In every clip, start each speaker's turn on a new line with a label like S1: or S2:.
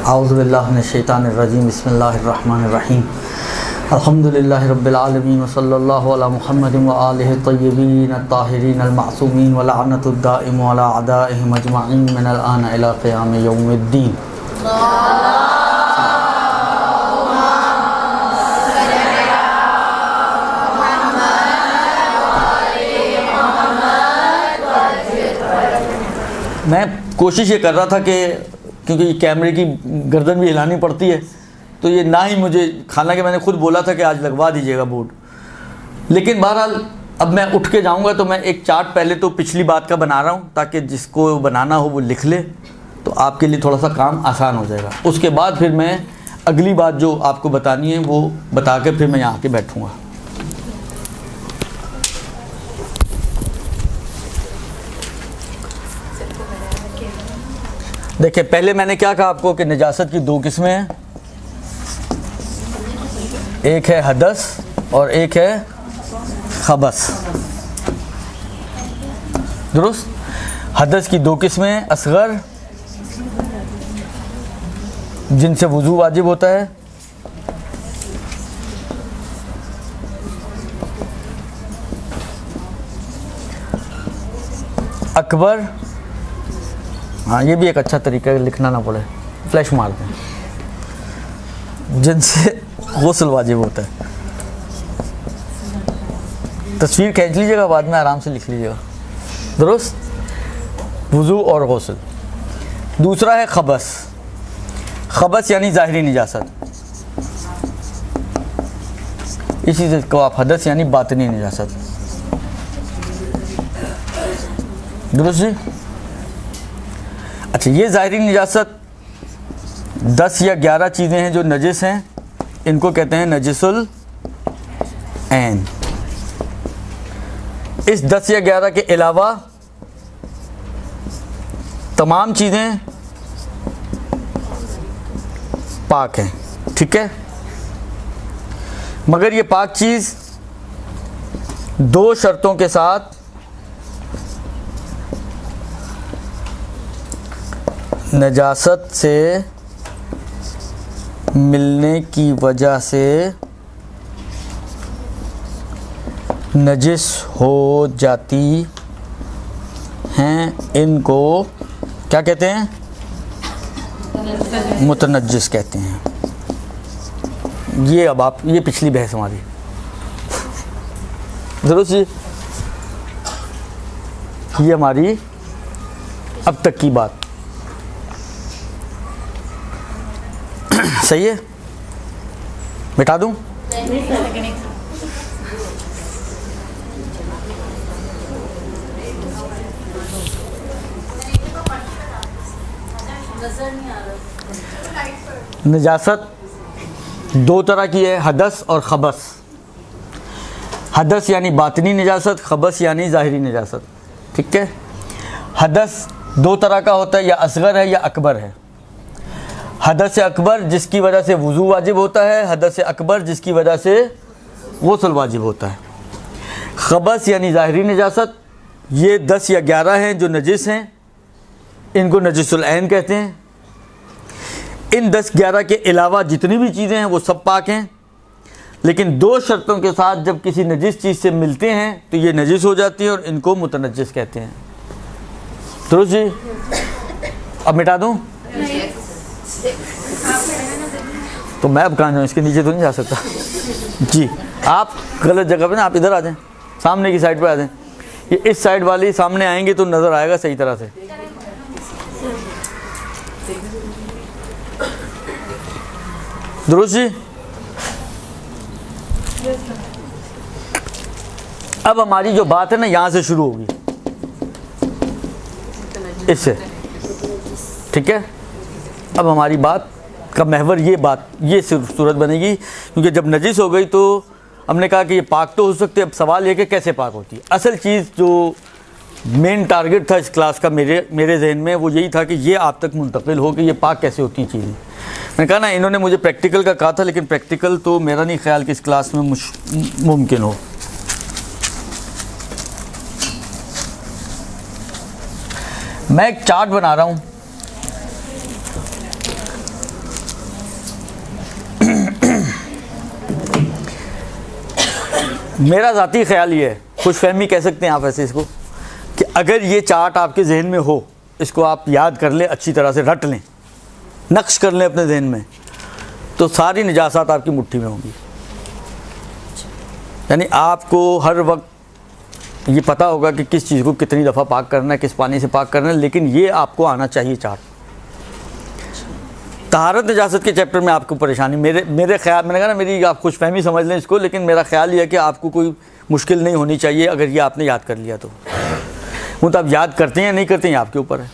S1: औज़ु बिल्लाहि मिनश शैतानिर रजीम बिस्मिल्लाहिर रहमानिर रहीम अल्हम्दुलिल्लाहि रब्बिल आलमीन व सल्लल्लाहु अला मुहम्मदिन व आलिहि तय्यबीन अत्ताहिरीन अल मासूमीन व लअनतुद दाइमु अला अदाइहिम अजमईन मिनल आन इला क़ियाम यौमिद्दीन। मैं कोशिश ये कर रहा था कि क्योंकि कैमरे की गर्दन भी हिलानी पड़ती है, तो ये ना ही मुझे, हालांकि मैंने खुद बोला था कि आज लगवा दीजिएगा बोर्ड, लेकिन बहरहाल अब मैं उठ के जाऊंगा तो मैं एक चार्ट पहले तो पिछली बात का बना रहा हूँ ताकि जिसको बनाना हो वो लिख ले, तो आपके लिए थोड़ा सा काम आसान हो जाएगा। उसके बाद फिर मैं अगली बात जो आपको बतानी है वो बता के फिर मैं यहाँ आके बैठूँगा। देखिए, पहले मैंने क्या कहा आपको कि नजासत की दो किस्में हैं, एक है हदस और एक है खबस। दुरुस्त। हदस की दो किस्में हैं, असगर जिनसे वुज़ू वाजिब होता है, अकबर, हाँ ये भी एक अच्छा तरीका है, लिखना ना पड़े, फ्लैश मार दें, जिनसे गुस्ल वाजिब होता है। तस्वीर खींच लीजिएगा, बाद में आराम से लिख लीजिएगा। दुरुस्त। वुज़ू और गुस्ल। दूसरा है खबस। खबस यानी ज़ाहिरी निजासत, इसी चीज़ को आप हदस यानी बातिनी निजासत। दुरुस्त जी। अच्छा, ये ज़ाहिरी निजासत 10 या 11 चीज़ें हैं जो नजिस हैं, इनको कहते हैं नजिसुल ऐन। इस 10 या 11 के अलावा तमाम चीज़ें पाक हैं, ठीक है, मगर ये पाक चीज़ दो शर्तों के साथ नजासत से मिलने की वजह से नजिस हो जाती हैं, इनको क्या कहते हैं? मुतनज्जिस कहते हैं। ये अब आप, ये पिछली बहस हमारी। दुरुस्त जी। ये हमारी अब तक की बात सही है? मिटा दूं? नजासत दो तरह की है, हदस और खबस। हदस यानी बातिनी निजासत, खबस यानी ज़ाहिरी निजासत, ठीक है। हदस दो तरह का होता है, या असगर है या अकबर है। हदस अकबर जिसकी वजह से वुज़ू वाजिब होता है, हदस अकबर जिसकी वजह से गुस्ल वाजिब होता है। खबस यानी ज़ाहिरी निजासत, ये 10 या 11 हैं जो नजिस हैं, इनको नजिसुल ऐन कहते हैं। इन 10-11 के अलावा जितनी भी चीज़ें हैं वो सब पाक हैं, लेकिन दो शर्तों के साथ जब किसी नजिस चीज़ से मिलते हैं तो ये नजिस हो जाती है और इनको मुतनज्जिस कहते हैं। दुरुस्त जी। अब मिटा दूँ? तो मैं अब कहाँ जाऊँ, इसके नीचे तो नहीं जा सकता जी। आप गलत जगह पे ना, आप इधर आ जाएं, सामने की साइड पे आ जाएं। ये इस साइड वाली सामने आएंगे तो नज़र आएगा सही तरह से। दुरुस्त जी। अब हमारी जो बात है ना, यहाँ से शुरू होगी, इससे, ठीक है। अब हमारी बात का महवर ये सूरत बनेगी, क्योंकि जब नजिस हो गई तो हमने कहा कि ये पाक तो हो सकती है। अब सवाल ये कि कैसे पाक होती है। असल चीज़ जो मेन टारगेट था इस क्लास का मेरे जहन में वो यही था कि ये आप तक मुंतकिल हो कि ये पाक कैसे होती हैं चीज़ें। मैंने कहा ना, इन्होंने मुझे प्रैक्टिकल का कहा था, लेकिन प्रैक्टिकल तो मेरा नहीं ख्याल कि इस क्लास में मुमकिन हो। मैं एक चार्ट बना रहा हूँ, मेरा ज़ाती ख्याल ये है, खुशफहमी कह सकते हैं आप ऐसे इसको, कि अगर ये चार्ट आपके जहन में हो, इसको आप याद कर लें, अच्छी तरह से रट लें, नक्श कर लें अपने जहन में, तो सारी निजासात आपकी मुट्ठी में होंगी। यानी आपको हर वक्त ये पता होगा कि किस चीज़ को कितनी दफ़ा पाक करना है, किस पानी से पाक करना है, लेकिन ये आपको आना चाहिए चार्ट। तहारत निजासत के चैप्टर में आपको परेशानी, मेरे ख्याल, मैंने कहा ना, मेरी आप खुशफहमी समझ लें इसको, लेकिन मेरा ख्याल ये है कि आपको कोई मुश्किल नहीं होनी चाहिए अगर ये आपने याद कर लिया तो। वो तो आप याद करते हैं या नहीं करते हैं आपके ऊपर है।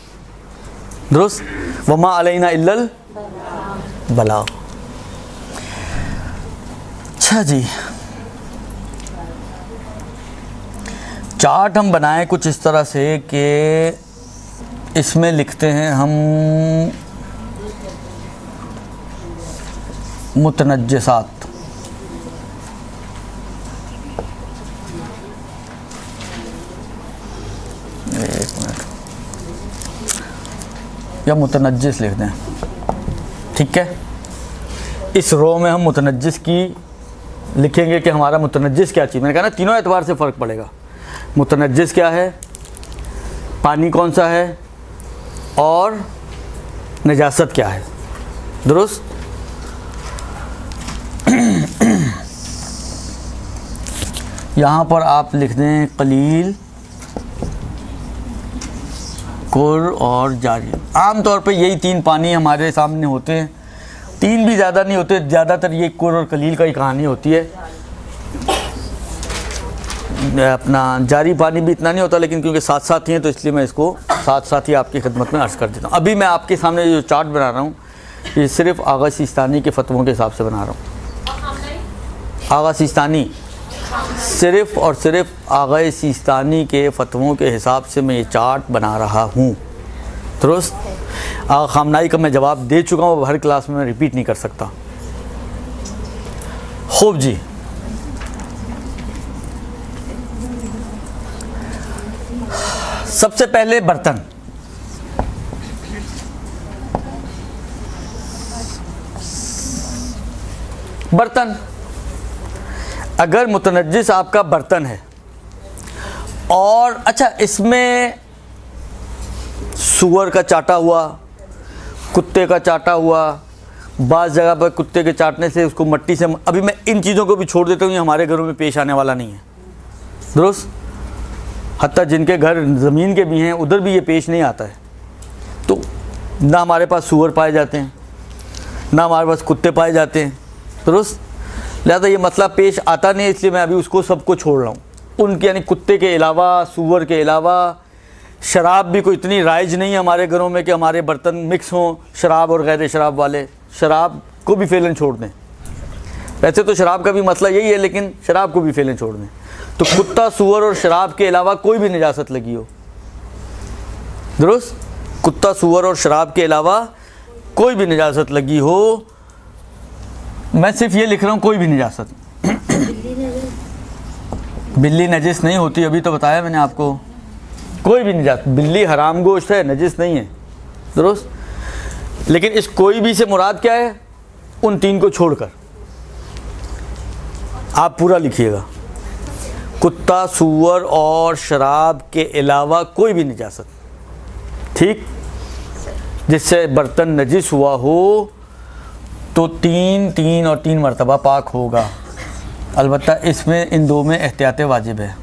S1: दुरुस्त, वमा अलैना इल्लल बलाग। अच्छा जी, चार्ट हम बनाएं कुछ इस तरह से कि इसमें लिखते हैं हम मुतनज्जिसात, एक मिनट, या मुतनज्जिस लिख दें, ठीक है। इस रो में हम मुतनज्जिस की लिखेंगे कि हमारा मुतनज्जिस क्या चीज़, मैंने कहा ना तीनों एतबार से फ़र्क पड़ेगा। मुतनज्जिस क्या है, पानी कौन सा है, और नजासत क्या है। दुरुस्त। यहाँ पर आप लिख दें कलील, कुर और जारी। आम तौर पे यही तीन पानी हमारे सामने होते हैं, तीन भी ज़्यादा नहीं होते, ज़्यादातर ये कुर और कलील का ही कहानी होती है। अपना जारी पानी भी इतना नहीं होता, लेकिन क्योंकि साथ साथ ही हैं तो इसलिए मैं इसको साथ साथ ही आपकी खिदमत में अर्ज़ कर देता हूँ। अभी मैं आपके सामने जो चार्ट बना रहा हूँ, ये सिर्फ आगा सिस्तानी के फतवों के हिसाब से बना रहा हूँ। आगा सिस्तानी, सिर्फ़ और सिर्फ आगा सिस्तानी के फतवों के हिसाब से मैं ये चार्ट बना रहा हूँ। दुरुस्त। आगा खामनाई का मैं जवाब दे चुका हूँ, हर क्लास में मैं रिपीट नहीं कर सकता। खूब जी, सबसे पहले बर्तन। बर्तन, अगर मुतनज्जिस आपका बर्तन है और अच्छा इसमें सूअर का चाटा हुआ, कुत्ते का चाटा हुआ, बाज़ जगह पर कुत्ते के चाटने से उसको मट्टी से, अभी मैं इन चीज़ों को भी छोड़ देता हूँ, ये हमारे घरों में पेश आने वाला नहीं है। दुरुस्त। हत्ता जिनके घर ज़मीन के भी हैं उधर भी ये पेश नहीं आता है। तो ना हमारे पास सूअर पाए जाते हैं, ना हमारे पास कुत्ते पाए जाते हैं। दुरुस्त। लिहाजा ये मसला पेश आता नहीं है, इसलिए मैं अभी उसको सबको छोड़ रहा हूँ। उनके यानी कुत्ते के अलावा, सूअर के अलावा शराब भी कोई इतनी राइज नहीं है हमारे घरों में कि हमारे बर्तन मिक्स हों शराब और गैर शराब वाले। शराब को भी फ़ेलन छोड़ दें। वैसे तो शराब का भी मसला यही है, लेकिन शराब को भी फ़ेलन छोड़ दें। तो कुत्ता, सूअर और शराब के अलावा कोई भी निजासत लगी हो। दुरुस्त। कुत्ता, सूअर और शराब के अलावा कोई भी निजासत लगी हो, मैं सिर्फ ये लिख रहा हूँ कोई भी निजासत। बिल्ली नजिस नहीं होती, अभी तो बताया मैंने आपको। कोई भी निजासत, बिल्ली हराम गोश्त है, नजिस नहीं है। दुरुस्त। लेकिन इस कोई भी से मुराद क्या है, उन तीन को छोड़कर आप पूरा लिखिएगा। कुत्ता, सूअर और शराब के अलावा कोई भी निजासत, ठीक, जिससे बर्तन नजिस हुआ हो तो 3 और 3 मरतबा पाक होगा। अलबत्ता इसमें इन दो में एहतियात वाजिब है।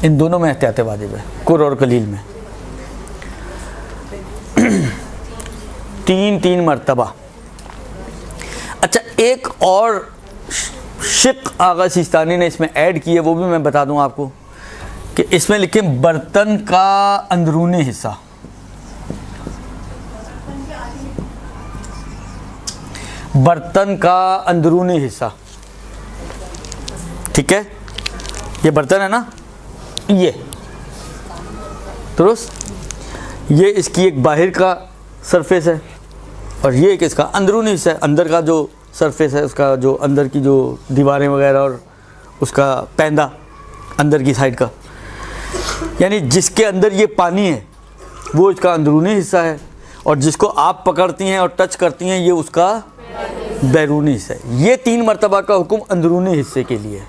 S1: इन दोनों में एहतियात वाजिब है, कुर और कलील में। 3 मरतबा। अच्छा, एक और शिक आगा सिस्तानी ने इसमें ऐड की है, वो भी मैं बता दूं आपको कि इसमें लिखें बर्तन का अंदरूनी हिस्सा। बर्तन का अंदरूनी हिस्सा, ठीक है। ये बर्तन है ना, ये दुरुस्त। ये इसकी एक बाहर का सरफेस है और ये एक इसका अंदरूनी हिस्सा है। अंदर का जो सरफेस है, उसका जो अंदर की जो दीवारें वगैरह और उसका पैंदा अंदर की साइड का, यानी जिसके अंदर ये पानी है वो इसका अंदरूनी हिस्सा है, और जिसको आप पकड़ती हैं और टच करती हैं ये उसका बैरूनी हिस्सा है। ये 3 मरतबा का हुक्म अंदरूनी हिस्से के लिए है।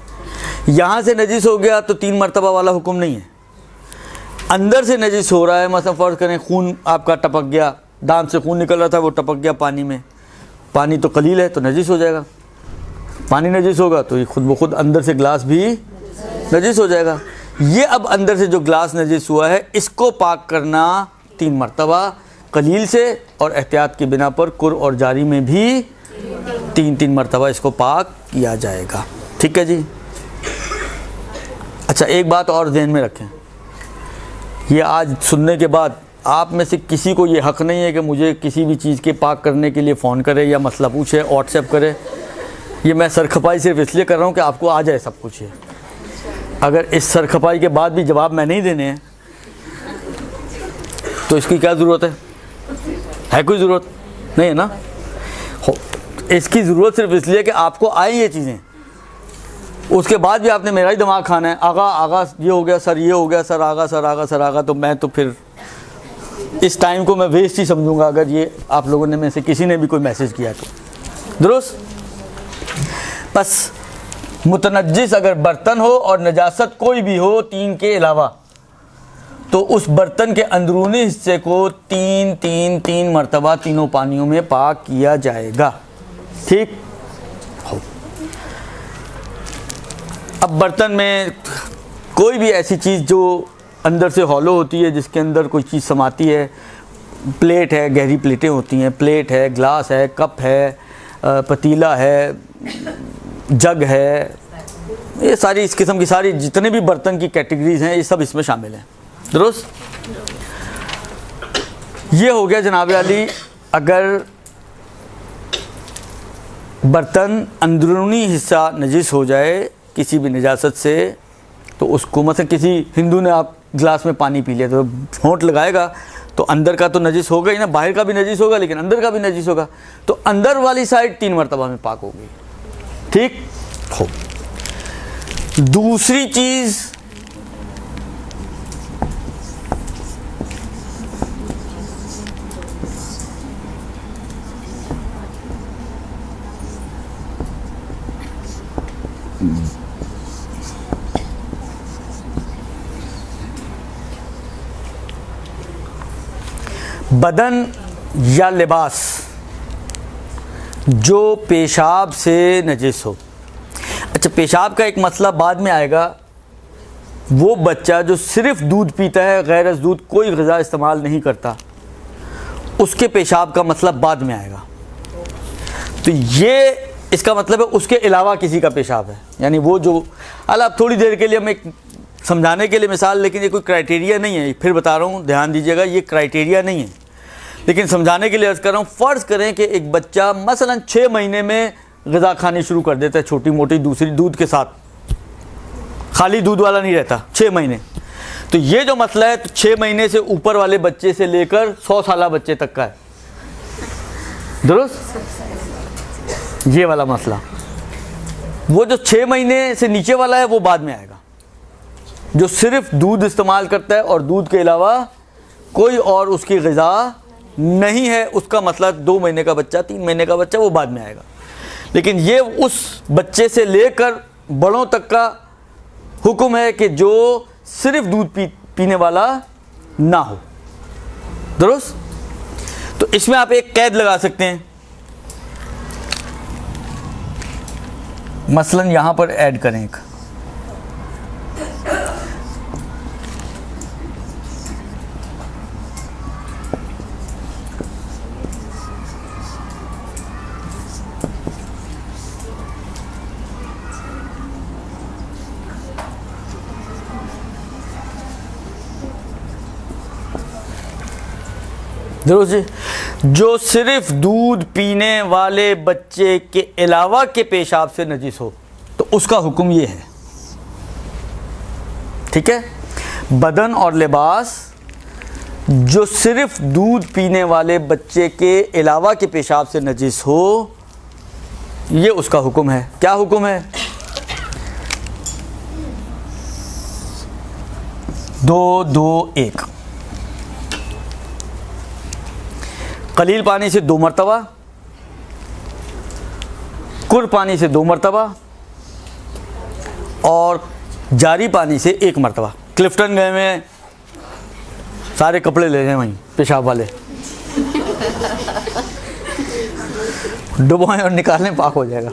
S1: यहाँ से नजिस हो गया तो 3 मरतबा वाला हुक्म नहीं है। अंदर से नजिस हो रहा है, मतलब फ़र्ज़ करें खून आपका टपक गया, दांत से खून निकल रहा था, वो टपक गया पानी में, पानी तो कलील है तो नजिस हो जाएगा। पानी नजिस होगा तो ये खुद ब खुद अंदर से गिलास भी नजिस हो जाएगा। ये अब अंदर से जो गिलास नजिस हुआ है इसको पाक करना 3 मरतबा कलील से, और एहतियात की बिना पर कुर और जारी में भी 3-3 मरतबा इसको पाक किया जाएगा। ठीक है जी। अच्छा, एक बात और ध्यान में रखें, ये आज सुनने के बाद आप में से किसी को ये हक़ नहीं है कि मुझे किसी भी चीज़ के पाक करने के लिए फ़ोन करे या मसला पूछे, व्हाट्सएप करे। ये मैं सरखपाई सिर्फ इसलिए कर रहा हूँ कि आपको आ जाए सब कुछ। ये अगर इस सरखपाई के बाद भी जवाब मैं नहीं देने हैं तो इसकी क्या ज़रूरत है कोई ज़रूरत नहीं है ना। इसकी ज़रूरत सिर्फ इसलिए कि आपको आए ये चीज़ें, उसके बाद भी आपने मेरा ही दिमाग खाना है। आगा ये हो गया सर, ये हो गया सर, आगा, तो मैं तो फिर इस टाइम को मैं वेस्ट ही समझूंगा अगर ये आप लोगों ने में से किसी ने भी कोई मैसेज किया तो। दुरुस्त। बस मुतनज्जिस अगर बर्तन हो और नजासत कोई भी हो 3 के अलावा, तो उस बर्तन के अंदरूनी हिस्से को 3 मरतबा तीनों पानियों में पाक किया जाएगा। ठीक हो। अब बर्तन में कोई भी ऐसी चीज़ जो अंदर से हॉलो होती है, जिसके अंदर कोई चीज़ समाती है, प्लेट है, गहरी प्लेटें होती हैं, प्लेट है, ग्लास है, कप है, पतीला है, जग है, ये सारी इस किस्म की सारी जितने भी बर्तन की कैटेगरीज़ हैं ये सब इसमें शामिल हैं। दुरुस्त। ये हो गया जनाब अली, अगर बर्तन अंदरूनी हिस्सा नजिस हो जाए किसी भी नजासत से, तो उसको मतलब किसी हिंदू ने आप गिलास में पानी पी लिया तो होंठ लगाएगा तो अंदर का तो नजिस होगा ही ना, बाहर का भी नजिस होगा लेकिन अंदर का भी नजिस होगा, तो अंदर वाली साइड 3 मरतबा में पाक होगी। ठीक हो। दूसरी चीज़, बदन या लिबास जो पेशाब से नजिस हो। अच्छा, पेशाब का एक मसला बाद में आएगा। वो बच्चा जो सिर्फ दूध पीता है, गैर दूध कोई ग़िज़ा इस्तेमाल नहीं करता, उसके पेशाब का मसला बाद में आएगा। तो ये इसका मतलब है उसके अलावा किसी का पेशाब है, यानी वो जो अब थोड़ी देर के लिए हम एक समझाने के लिए मिसाल, लेकिन ये कोई क्राइटेरिया नहीं है, फिर बता रहा हूँ ध्यान दीजिएगा, ये क्राइटेरिया नहीं है, लेकिन समझाने के लिए अर्ज़ कर रहा हूँ। फ़र्ज़ करें कि एक बच्चा मसलन 6 महीने में ग़िज़ा खानी शुरू कर देता है, छोटी मोटी दूसरी दूध के साथ, खाली दूध वाला नहीं रहता 6 महीने। तो ये जो मसला है, तो 6 महीने से ऊपर वाले बच्चे से लेकर 100 साल बच्चे तक का है। दुरुस्त। ये वाला मसला, वो जो 6 महीने से नीचे वाला है वो बाद में आएगा। जो सिर्फ दूध इस्तेमाल करता है और दूध के अलावा कोई और उसकी ग़िज़ा नहीं है, उसका मसला 2 महीने का बच्चा, 3 महीने का बच्चा, वो बाद में आएगा। लेकिन ये उस बच्चे से लेकर बड़ों तक का हुक्म है कि जो सिर्फ दूध पीने वाला ना हो। दुरुस्त। तो इसमें आप एक कैद लगा सकते हैं, मसलन यहां पर ऐड करें एक, दुरुस्त जी, जो सिर्फ दूध पीने वाले बच्चे के अलावा के पेशाब से नजिस हो तो उसका हुक्म ये है। ठीक है। बदन और लिबास जो सिर्फ दूध पीने वाले बच्चे के अलावा के पेशाब से नजिस हो, ये उसका हुक्म है। क्या हुक्म है? 2-2-1। कलील पानी से 2 मरतबा कुर पानी से 2 मरतबा और जारी पानी से 1 मरतबा। क्लिफ्टन गए में सारे कपड़े ले जाए वहीं पेशाब वाले, डुबोएं और निकालें, पाक हो जाएगा।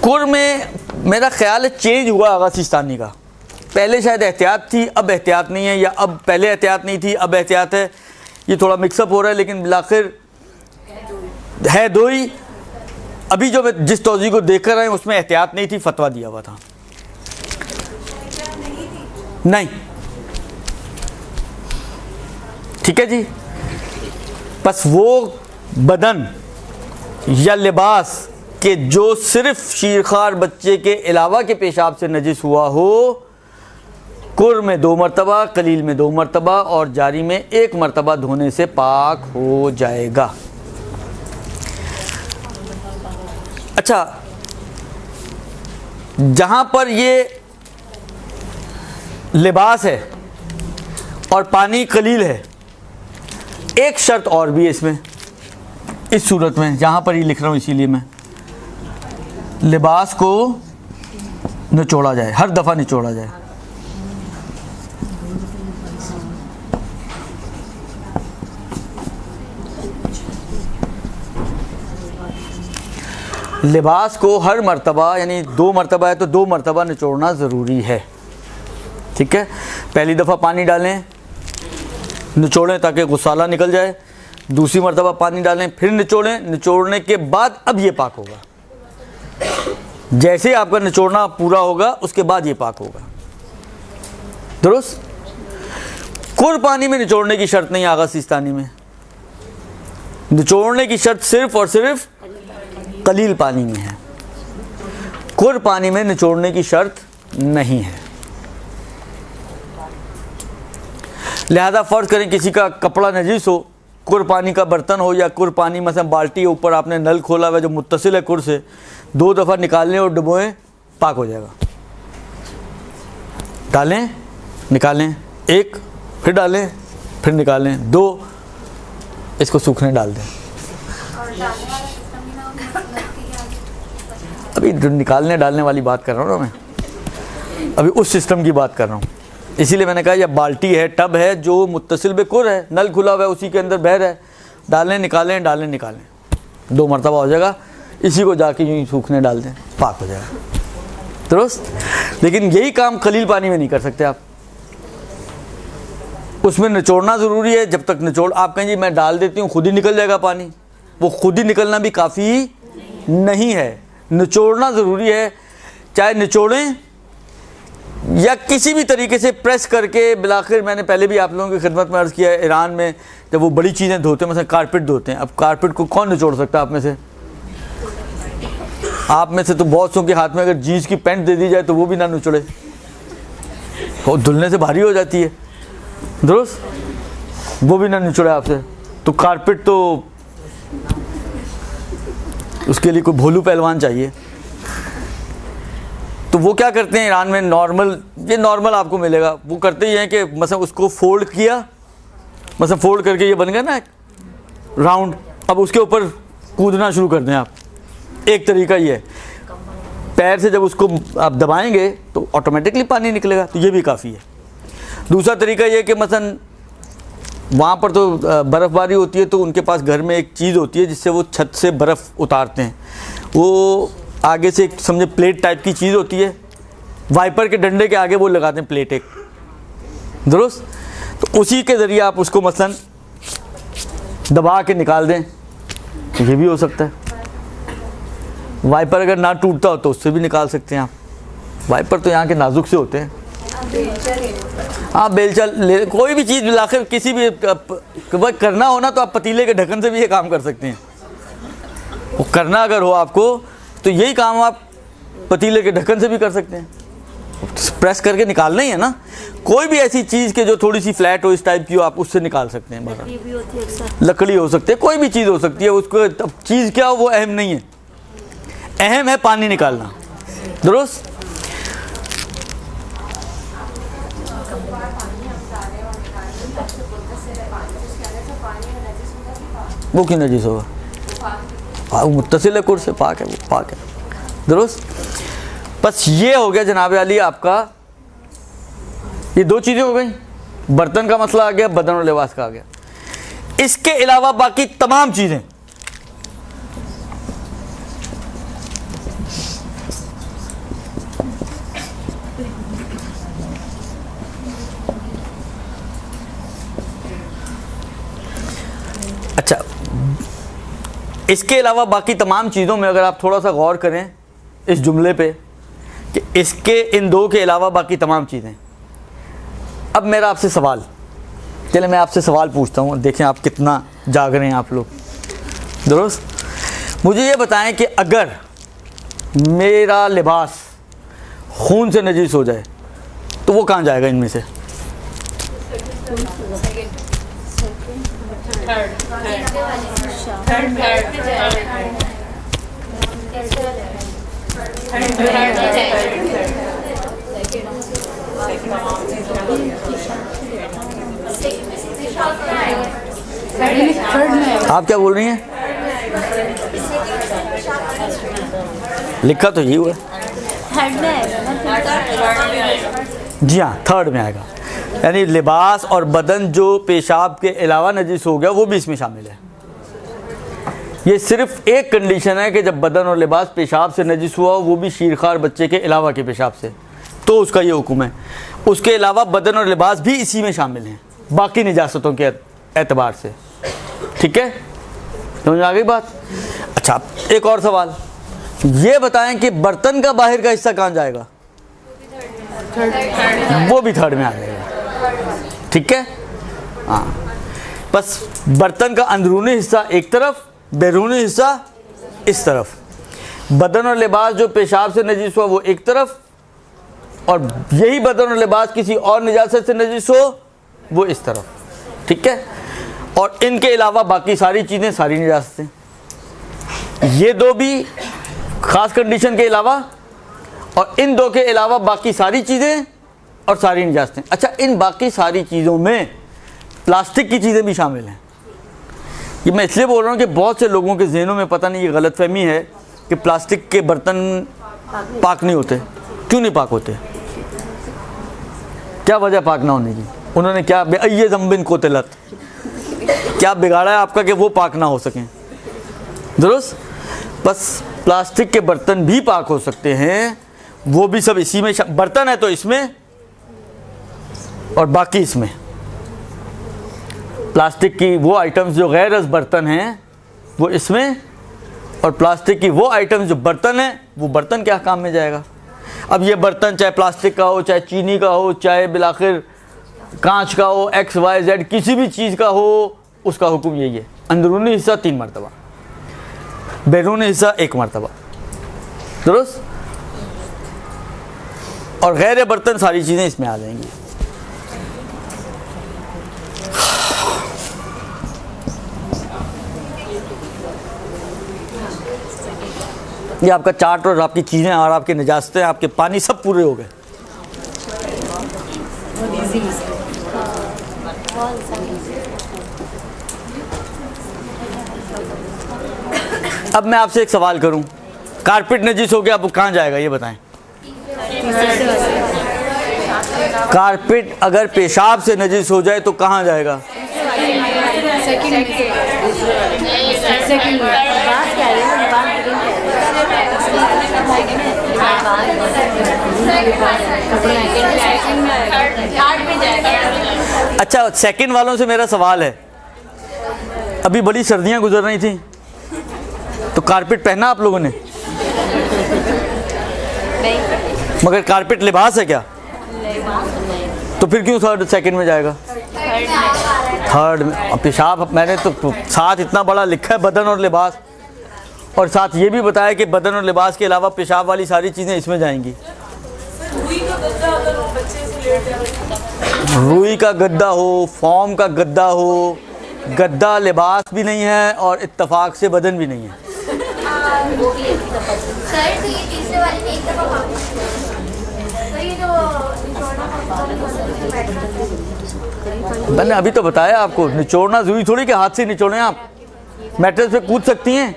S1: कुर में मेरा ख्याल है चेंज हुआ आगा सिस्तानी का, पहले शायद एहतियात थी, अब एहतियात नहीं है, या अब पहले एहतियात नहीं थी अब एहतियात है, ये थोड़ा मिक्सअप हो रहा है, लेकिन बिलाखिर है दो ही। अभी जो मैं जिस तौज़ी को देख कर आए उसमें एहतियात नहीं थी, फतवा दिया हुआ था। नहीं, ठीक है जी। बस वो बदन या लिबास कि जो सिर्फ शीरखार बच्चे के अलावा के पेशाब से नजिस हुआ हो, कुर में 2 मरतबा, कलील में 2 मरतबा और जारी में 1 मरतबा धोने से पाक हो जाएगा। अच्छा, जहां पर ये लिबास है और पानी कलील है, एक शर्त और भी है इसमें, इस सूरत में जहां पर ये लिख रहा हूं, इसीलिए मैं लिबास को निचोड़ा जाए, हर दफ़ा निचोड़ा जाए। लिबास को हर मर्तबा, यानी 2 मरतबा है तो 2 मरतबा निचोड़ना ज़रूरी है, ठीक है। पहली दफ़ा पानी डालें, निचोड़ें ताकि गुस्साला निकल जाए, दूसरी मरतबा पानी डालें, फिर निचोड़ें, निचोड़ने के बाद अब ये पाक होगा। जैसे आपका निचोड़ना पूरा होगा उसके बाद ये पाक होगा, दुरुस्त। कुर पानी में निचोड़ने की शर्त नहीं आगा सिस्तानी में, निचोड़ने की शर्त सिर्फ और सिर्फ कलील पानी में है, कुर पानी में निचोड़ने की शर्त नहीं है। लिहाजा फ़र्ज़ करें किसी का कपड़ा नजीस हो, कुर पानी का बर्तन हो या कुर पानी मसलन बाल्टी है, ऊपर आपने नल खोला हुआ जो मुत्तसिल है कुर से, 2 दफ़ा निकालें और डुबोएं, पाक हो जाएगा। डालें, निकालें, 1 फिर डालें, फिर निकालें, 2 इसको सूखने डाल दें। अभी जो निकालने डालने वाली बात कर रहा हूँ ना मैं, अभी उस सिस्टम की बात कर रहा हूँ, इसीलिए मैंने कहा यह बाल्टी है, टब है जो मुत्तसिल बेकुर है, नल खुला हुआ है, उसी के अंदर बह रहा है, डालें निकालें, डालें निकालें, 2 मरतबा हो जाएगा। इसी को जाके यूँ ही सूखने डाल दें, पाक हो जाएगा, दुरुस्त। लेकिन यही काम कलील पानी में नहीं कर सकते आप, उसमें निचोड़ना ज़रूरी है। जब तक निचोड़, आप कहें जी मैं डाल देती हूँ खुद ही निकल जाएगा पानी, वो खुद ही निकलना भी काफ़ी नहीं है, निचोड़ना ज़रूरी है। चाहे निचोड़ें या किसी भी तरीके से प्रेस करके, बिलाखिर मैंने पहले भी आप लोगों की खिदमत में अर्ज़ किया है, ईरान में जब वो बड़ी चीज़ें धोते हैं, मतलब कारपेट धोते हैं, अब कारपेट को कौन निचोड़ सकता है आप में से? आप में से तो बहुत सौ के हाथ में अगर जीन्स की पैंट दे दी जाए तो वो भी ना निचोड़े, वो धुलने से भारी हो जाती है, दुरुस्त, वो भी ना निचोड़े आपसे। तो कारपेट तो उसके लिए कोई भोलू पहलवान चाहिए। तो वो क्या करते हैं ईरान में, नॉर्मल, ये नॉर्मल आपको मिलेगा, वो करते ही हैं कि मतलब उसको फोल्ड किया, मतलब फोल्ड करके ये बन गया ना राउंड, अब उसके ऊपर कूदना शुरू कर दें आप। एक तरीका ये है, पैर से जब उसको आप दबाएंगे तो ऑटोमेटिकली पानी निकलेगा, तो ये भी काफ़ी है। दूसरा तरीका ये कि मसलन वहाँ पर तो बर्फ़बारी होती है, तो उनके पास घर में एक चीज़ होती है जिससे वो छत से बर्फ़ उतारते हैं, वो आगे से एक समझे प्लेट टाइप की चीज़ होती है, वाइपर के डंडे के आगे वो लगाते हैं प्लेट एक, दुरुस्त। तो उसी के ज़रिए आप उसको मसलन दबा के निकाल दें, तो ये भी हो सकता है। वाइपर अगर ना टूटता हो तो उससे भी निकाल सकते हैं आप, वाइपर तो यहाँ के नाजुक से होते हैं। हाँ, बेलचा ले, कोई भी चीज़ आखिर किसी भी करना हो ना तो आप पतीले के ढक्कन से भी ये काम कर सकते हैं। वो करना अगर हो आपको तो यही काम आप पतीले के ढक्कन से भी कर सकते हैं, प्रेस करके निकालना ही है ना। कोई भी ऐसी चीज़ के जो थोड़ी सी फ्लैट हो, इस टाइप की हो, आप उससे निकाल सकते हैं। लकड़ी हो सकती है, कोई भी चीज़ हो सकती है, उसको अब चीज़ क्या हो वो अहम नहीं है, अहम है पानी निकालना, दुरुस्त। वो क्यों नजीस होगा? मुत्तसिल है कुर से, पाक है, वो पाक है, दुरुस्त। बस ये हो गया जनाब अली आपका, ये दो चीज़ें हो गई, बर्तन का मसला आ गया, बदन और लिबास का आ गया। इसके अलावा बाकी तमाम चीज़ें, अच्छा, इसके अलावा बाकी तमाम चीज़ों में अगर आप थोड़ा सा गौर करें इस जुमले पे कि इसके इन दो के अलावा बाकी तमाम चीज़ें। अब मेरा आपसे सवाल, चले मैं आपसे सवाल पूछता हूँ, देखें आप कितना जाग रहे हैं आप लोग, दुरुस्त। मुझे ये बताएं कि अगर मेरा लिबास खून से नजीस हो जाए तो वो कहाँ जाएगा इनमें से? आप क्या बोल रही हैं? लिखा तो यही हुआ है। जी हाँ, थर्ड में आएगा, यानी लिबास और बदन जो पेशाब के अलावा नजीस हो गया वो भी इसमें शामिल है। ये सिर्फ एक कंडीशन है कि जब बदन और लिबास पेशाब से नजीस हुआ, वो भी शीरखार बच्चे के अलावा के पेशाब से, तो उसका ये हुक्म है। उसके अलावा बदन और लिबास भी इसी में शामिल हैं बाकी निजासतों के एतबार से। ठीक है, समझ आ गई बात? अच्छा, एक और सवाल, ये बताएं कि बर्तन का बाहर का हिस्सा कहाँ जाएगा? वो भी थर्ड में आ जाएगा। ठीक है, हाँ, बस बर्तन का अंदरूनी हिस्सा एक तरफ, बैरूनी हिस्सा इस तरफ। बदन और लिबास जो पेशाब से नजीस हुआ वो एक तरफ, और यही बदन और लिबास किसी और निजासत से नजीस हो वो इस तरफ। ठीक है, और इनके अलावा बाकी सारी चीज़ें सारी निजासतें, ये दो भी ख़ास कंडीशन के अलावा, और इन दो के अलावा बाकी सारी चीज़ें और सारी निजासतें। अच्छा, इन बाकी सारी चीज़ों में प्लास्टिक की चीज़ें भी शामिल हैं। ये मैं इसलिए बोल रहा हूँ कि बहुत से लोगों के जहनों में पता नहीं ये गलतफहमी है कि प्लास्टिक के बर्तन पाक नहीं होते। क्यों नहीं पाक होते? क्या वजह पाक ना होने की? उन्होंने क्या ये जम्बिन को तिलत क्या बिगाड़ा है आपका कि वो पाक ना हो सकें? दुरुस्त। बस प्लास्टिक के बर्तन भी पाक हो सकते हैं, वो भी सब इसी में, बर्तन है तो इसमें और बाकी इसमें। प्लास्टिक की वो आइटम्स जो गैर रस बर्तन हैं वो इसमें, और प्लास्टिक की वो आइटम्स जो बर्तन हैं वो बर्तन के अहकाम में जाएगा। अब ये बर्तन चाहे प्लास्टिक का हो, चाहे चीनी का हो, चाहे बिलाखिर कांच का हो, XYZ किसी भी चीज़ का हो, उसका हुक्म यही है। अंदरूनी हिस्सा 3 मरतबा, बैरूनी हिस्सा 1 मरतबा, दुरुस्त। और गैर बर्तन सारी चीज़ें इसमें आ जाएंगी। ये आपका चार्ट और आपकी चीज़ें और आपके निजास्तें, आपके पानी सब पूरे हो गए। अब मैं आपसे एक सवाल करूं, कारपेट नजीस हो गया, अब कहाँ जाएगा ये बताएं? कारपेट अगर पेशाब से नजीस हो जाए तो कहाँ जाएगा? अच्छा, सेकंड वालों से मेरा सवाल है, अभी बड़ी सर्दियां गुजर रही थी तो कारपेट पहना आप लोगों ने? मगर कारपेट लिबास है क्या? तो फिर क्यों थर्ड सेकंड में जाएगा? थर्ड में पेशाब, मैंने तो साथ इतना बड़ा लिखा है बदन और लिबास, और साथ ये भी बताया कि बदन और लिबास के अलावा पेशाब वाली सारी चीज़ें इसमें जाएंगी। रुई का गद्दा हो, फॉर्म का गद्दा हो, गद्दा लिबास भी नहीं है और इत्तफाक से बदन भी नहीं है। मैंने अभी तो बताया आपको, निचोड़ना जरूरी थोड़ी कि हाथ से निचोड़ें आप। मैट्रेस पे कूद सकती हैं?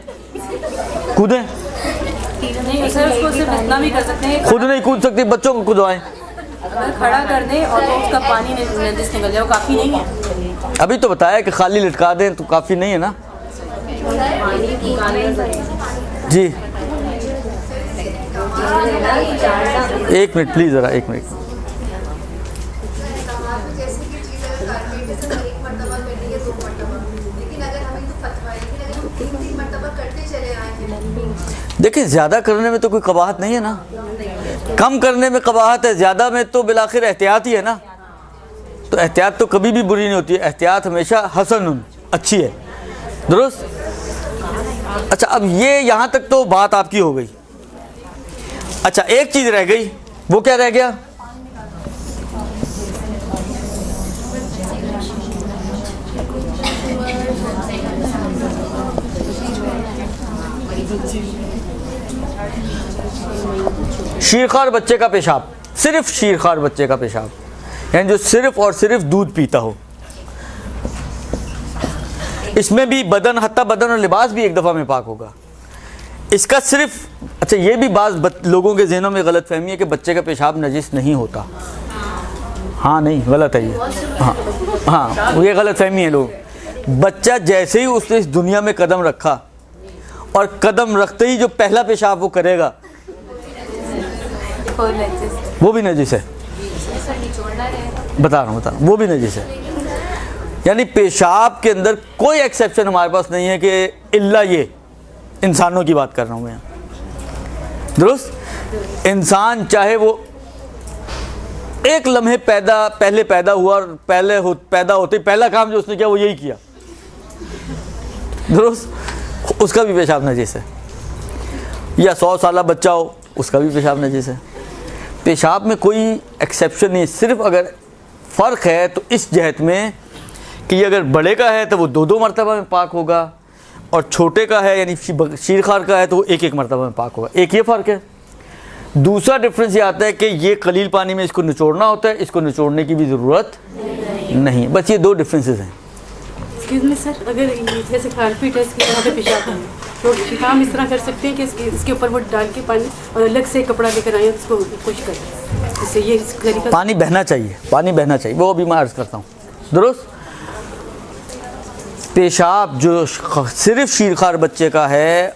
S1: कूदें।
S2: नहीं सर, उसको सिर्फ इतना भी कर सकते हैं,
S1: खुद नहीं कूद सकती, बच्चों को कूदवाएं।
S2: अगर खड़ा कर दें और तो उसका पानी नजिस निकल जाए, वो काफ़ी नहीं है।
S1: अभी तो बताया कि खाली लटका दें तो काफ़ी नहीं है ना जी। एक मिनट प्लीज़, ज़रा एक मिनट। देखिए ज़्यादा करने में तो कोई कबाहत नहीं है ना, कम करने में कबाहत है, ज़्यादा में तो बिलाखिर एहतियात ही है ना। तो एहतियात तो कभी भी बुरी नहीं होती है, एहतियात हमेशा हसन अच्छी है, दुरुस्त। अच्छा, अब ये यहाँ तक तो बात आपकी हो गई। अच्छा, एक चीज़ रह गई, वो क्या रह गया? शीरखार बच्चे का पेशाब, सिर्फ शीरखार बच्चे का पेशाब, यानी जो सिर्फ और सिर्फ दूध पीता हो। इसमें भी बदन, हत्ता बदन और लिबास भी एक दफ़ा में पाक होगा। इसका सिर्फ, अच्छा ये भी बाज़ लोगों के ज़हनों में गलत फहमी है कि बच्चे का पेशाब नजिस नहीं होता। हाँ नहीं, गलत है ये। हाँ ये गलत फहमी है लोग। बच्चा जैसे ही उसने इस दुनिया में कदम रखा और कदम रखते ही जो पहला पेशाब वो करेगा वो भी नजिस है। बता रहा हूँ वो भी नजिस है। यानी पेशाब के अंदर कोई एक्सेप्शन हमारे पास नहीं है कि इल्ला ये, इंसानों की बात कर रहा हूँ मैं, दुरुस्त। इंसान चाहे वो एक लम्हे पहले पैदा हुआ और पैदा होते ही पहला काम जो उसने किया वो यही किया, दुरुस्त, उसका भी पेशाब नजिस है। या 100 साल बच्चा हो, उसका भी पेशाब नजिस है। पेशाब में कोई एक्सेप्शन नहीं है। सिर्फ अगर फ़र्क है तो इस जहत में कि अगर बड़े का है तो वो 2-2 मरतबा में पाक होगा, और छोटे का है यानी शीरखार का है तो वो 1-1 मरतबा में पाक होगा। एक ये फ़र्क है। दूसरा डिफरेंस ये आता है कि ये कलील पानी में इसको निचोड़ना होता है, इसको निचोड़ने की भी ज़रूरत नहीं है। बस ये 2 डिफरेंसेस हैं।
S3: एक्सक्यूज़ मी सर, अगर जैसे खारपीट है इसके यहाँ पे पेशाब है तो हम इस तरह कर सकते हैं कि इसके ऊपर वो डाल के पानी और अलग से कपड़ा लेकर आए उसको खुश करें, इससे ये इस तरीका
S1: पानी बहना चाहिए, पानी बहना चाहिए, वो अभी मैं अर्ज़ करता हूँ, दुरुस्त। पेशाब जो सिर्फ शीरखार बच्चे का है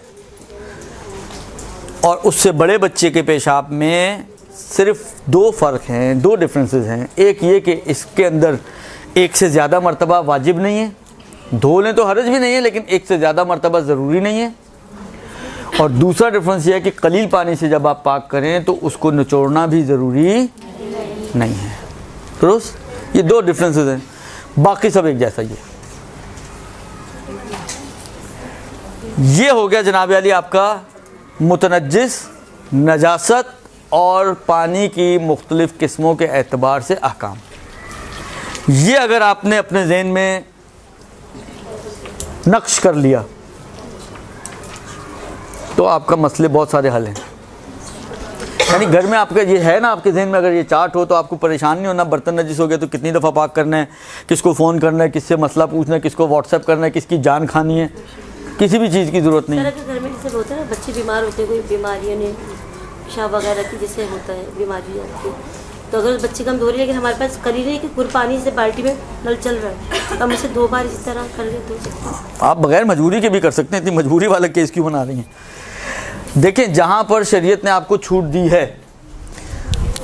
S1: और उससे बड़े बच्चे के पेशाब में सिर्फ 2 फ़र्क हैं, 2 डिफरेंसेस हैं। एक ये कि इसके अंदर 1 से ज़्यादा मरतबा वाजिब नहीं है, धो लें तो हरज भी नहीं है, लेकिन 1 से ज़्यादा मरतबा ज़रूरी नहीं है। और दूसरा डिफरेंस ये है कि कलील पानी से जब आप पाक करें तो उसको निचोड़ना भी ज़रूरी नहीं है, दुरुस्त। ये 2 डिफरेंसेस हैं, बाकी सब एक जैसा ही है। ये हो गया जनाब अली आपका मुतनज्जिस, नजासत और पानी की मुख्तलिफ़ किस्मों के एतबार से अहकाम। ये अगर आपने अपने ज़हन में नक्श कर लिया तो आपका मसले बहुत सारे हल हैं। यानी घर में आपका ये है ना, आपके ज़हन में अगर ये चार्ट हो तो आपको परेशान नहीं होना, बर्तन नजिस हो गया तो कितनी दफ़ा पाक करना है, किसको फ़ोन करना है, किससे मसला पूछना है, किसको व्हाट्सएप करना है, किसकी जान खानी है, किसी भी चीज़ की ज़रूरत नहीं है।
S4: घर में जैसे होता है ना, बच्चे बीमार होते हैं, कोई बीमारियों ने पेशाब वगैरह की जैसे होता है, बीमारी आती है, तो अगर बच्चे कम धो रहे, लेकिन हमारे पास करी नहीं कि पूरे पानी से बाल्टी में नल चल रहा है, तो हम इसे 2 बार इस तरह कर ले तो
S1: आप बगैर मजबूरी के भी कर सकते हैं। इतनी मजबूरी वाला केस क्यों बना रही हैं? देखें, जहाँ पर शरीयत ने आपको छूट दी है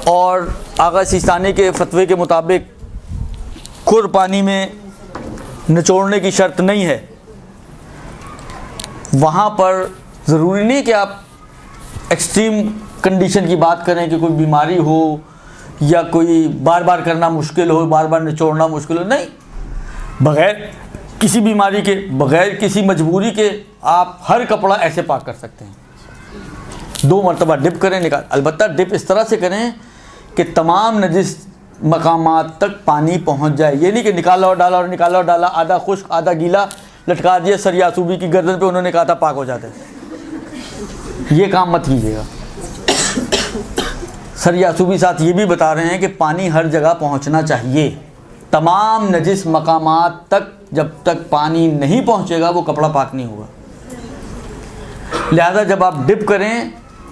S1: और आगा सिस्तानी के फतवे के मुताबिक खुर पानी में निचोड़ने की शर्त नहीं है, वहाँ पर ज़रूरी नहीं कि आप एक्सट्रीम कंडीशन की बात करें कि कोई बीमारी हो या कोई बार बार करना मुश्किल हो, बार बार निचोड़ना मुश्किल हो। नहीं, बग़ैर किसी बीमारी के, बग़ैर किसी मजबूरी के आप हर कपड़ा ऐसे पाक कर सकते हैं। 2 मरतबा डिप करें, निकाल। अलबत्ता डिप इस तरह से करें कि तमाम नजिस मकामात तक पानी पहुँच जाए। ये नहीं कि निकाला और डाला और निकाला और डाला, आधा खुश्क आधा गीला लटका दिया सर यासूबी की गर्दन पे, उन्होंने कहा था पाक हो जाता है। ये काम मत कीजिएगा। सर यासूबी साथ ये भी बता रहे हैं कि पानी हर जगह पहुंचना चाहिए, तमाम नजिस मकामात तक जब तक पानी नहीं पहुंचेगा वो कपड़ा पाक नहीं होगा। लिहाजा जब आप डिप करें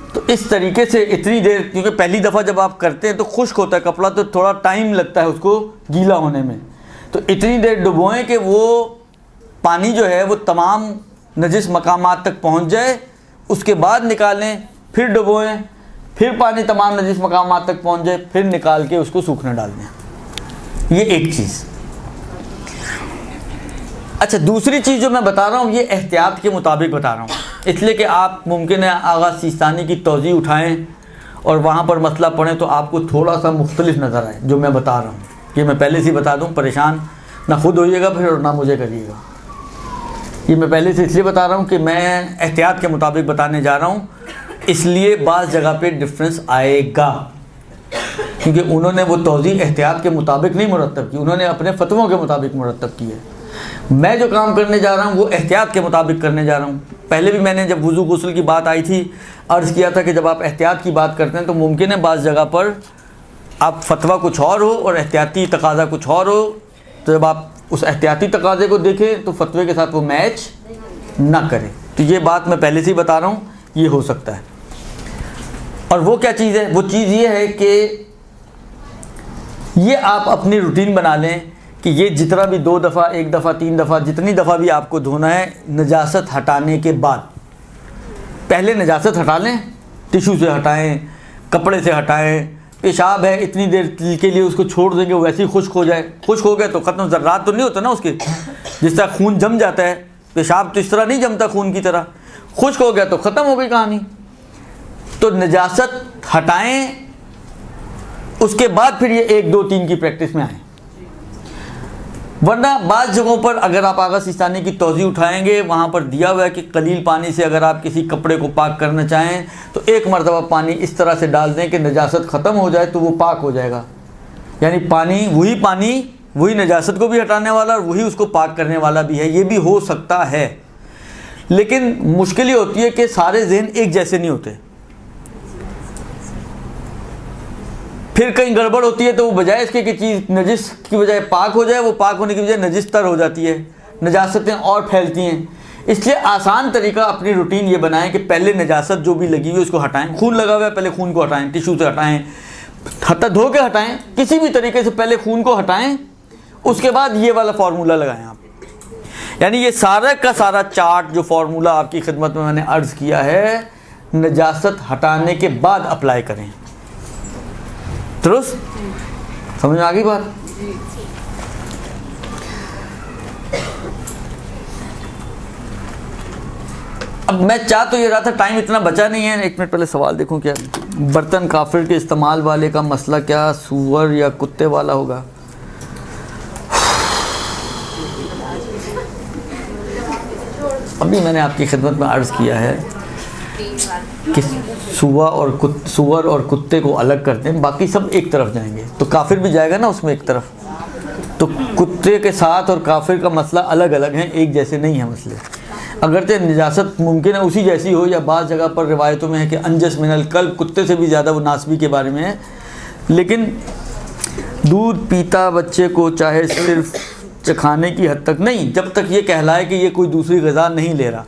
S1: तो इस तरीके से इतनी देर, क्योंकि पहली दफ़ा जब आप करते हैं तो खुश्क होता है कपड़ा, तो थोड़ा टाइम लगता है उसको गीला होने में, तो इतनी देर डुबोएं कि वो पानी जो है वो तमाम नजिस मकामात तक पहुंच जाए, उसके बाद निकालें, फिर डुबोएं, फिर पानी तमाम नजिस मकामात तक पहुंच जाए, फिर निकाल के उसको सूखने डाल दें। ये एक चीज़। अच्छा, दूसरी चीज़ जो मैं बता रहा हूँ ये एहतियात के मुताबिक बता रहा हूँ, इसलिए कि आप मुमकिन है आगा सिस्तानी की तौज़ी उठाएं और वहाँ पर मसला पढ़ें तो आपको थोड़ा सा मुख्तलिफ नज़र आए जो मैं बता रहा हूँ। ये मैं पहले से ही बता दूँ, परेशान ना खुद होइएगा फिर और ना मुझे करिएगा। ये मैं पहले से इसलिए बता रहा हूँ कि मैं एहतियात के मुताबिक बताने जा रहा हूँ, इसलिए बाज़ जगह पे डिफरेंस आएगा, क्योंकि उन्होंने वो तौज़ी एहतियात के मुताबिक नहीं मुरतब की, उन्होंने अपने फतवों के मुताबिक मुरतब की है। मैं जो काम करने जा रहा हूँ वो एहतियात के मुताबिक करने जा रहा हूँ। पहले भी मैंने जब वुज़ू गुस्ल की बात आई थी अर्ज़ किया था कि जब आप एहतियात की बात करते हैं तो मुमकिन है बाज़ जगह पर आप फतवा कुछ और हो और एहतियाती तकाज़ा कुछ और हो, तो जब आप उस एहतियाती तकाज़े को देखें तो फतवे के साथ वो मैच ना करे। तो ये बात मैं पहले से ही बता रहा हूँ, ये हो सकता है। और वो क्या चीज़ है? वो चीज़ ये है कि ये आप अपनी रूटीन बना लें कि ये जितना भी 2 दफ़ा 1 दफ़ा 3 दफ़ा जितनी दफ़ा भी आपको धोना है, नजासत हटाने के बाद पहले नजासत हटा लें, टिशू से हटाएं, कपड़े से हटाएं। पेशाब है इतनी देर के लिए उसको छोड़ देंगे, वैसे ही खुश्क हो जाए, खुश्क हो गया तो ख़त्म, ज़र्रात तो नहीं होता ना उसके, जिस तरह खून जम जाता है, पेशाब तो इस तरह नहीं जमता खून की तरह, खुश्क हो गया तो ख़त्म हो गई कहानी। तो नजासत हटाएं, उसके बाद फिर ये 1 2 3 की प्रैक्टिस में आएँ। वरना बाज़ जगहों पर अगर आप आगा सिस्तानी की तौज़ी उठाएंगे, वहाँ पर दिया हुआ है कि कलील पानी से अगर आप किसी कपड़े को पाक करना चाहें तो 1 मरतबा पानी इस तरह से डाल दें कि नजासत ख़त्म हो जाए तो वो पाक हो जाएगा। यानी पानी वही नजासत को भी हटाने वाला और वही उसको पाक करने वाला भी है। ये भी हो सकता है, लेकिन मुश्किल ये होती है कि सारे जहन एक जैसे नहीं होते, फिर कहीं गड़बड़ होती है तो वो बजाय इसके कि चीज़ नजिस की बजाय पाक हो जाए, वो पाक होने की बजाय नजिस तर हो जाती है, नजासतें और फैलती हैं। इसलिए आसान तरीका अपनी रूटीन ये बनाएं कि पहले नजासत जो भी लगी हुई उसको हटाएं। खून लगा हुआ है पहले खून को हटाएं, टिशू से हटाएं, हत्ता धो के हटाएं, किसी भी तरीके से पहले खून को हटाएं, उसके बाद ये वाला फार्मूला लगाएं आप। यानी ये सारा का सारा चार्ट जो फार्मूला आपकी खिदमत में मैंने अर्ज़ किया है, नजासत हटाने के बाद अप्लाई करें। दुरुस्त समझ में आ गई बात? अब मैं चाह तो ये रहा था, टाइम इतना बचा नहीं है। 1 मिनट पहले सवाल देखूं क्या, बर्तन काफिर के इस्तेमाल वाले का मसला क्या सूअर या कुत्ते वाला होगा? अभी मैंने आपकी खिदमत में अर्ज़ किया है कि सूअर और कुत्ते को अलग करते हैं, बाकी सब एक तरफ जाएंगे, तो काफिर भी जाएगा ना उसमें एक तरफ। तो कुत्ते के साथ और काफिर का मसला अलग अलग है, एक जैसे नहीं है मसले। अगरचे निजासत मुमकिन है उसी जैसी हो, या बाज़ जगह पर रिवायतों में है कि अंजस मिनल कल्ब, कुत्ते से भी ज़्यादा वो नासबी के बारे में है। लेकिन दूध पीता बच्चे को चाहे सिर्फ चखाने की हद तक नहीं, जब तक ये कहलाए कि ये कोई दूसरी ग़िज़ा नहीं ले रहा।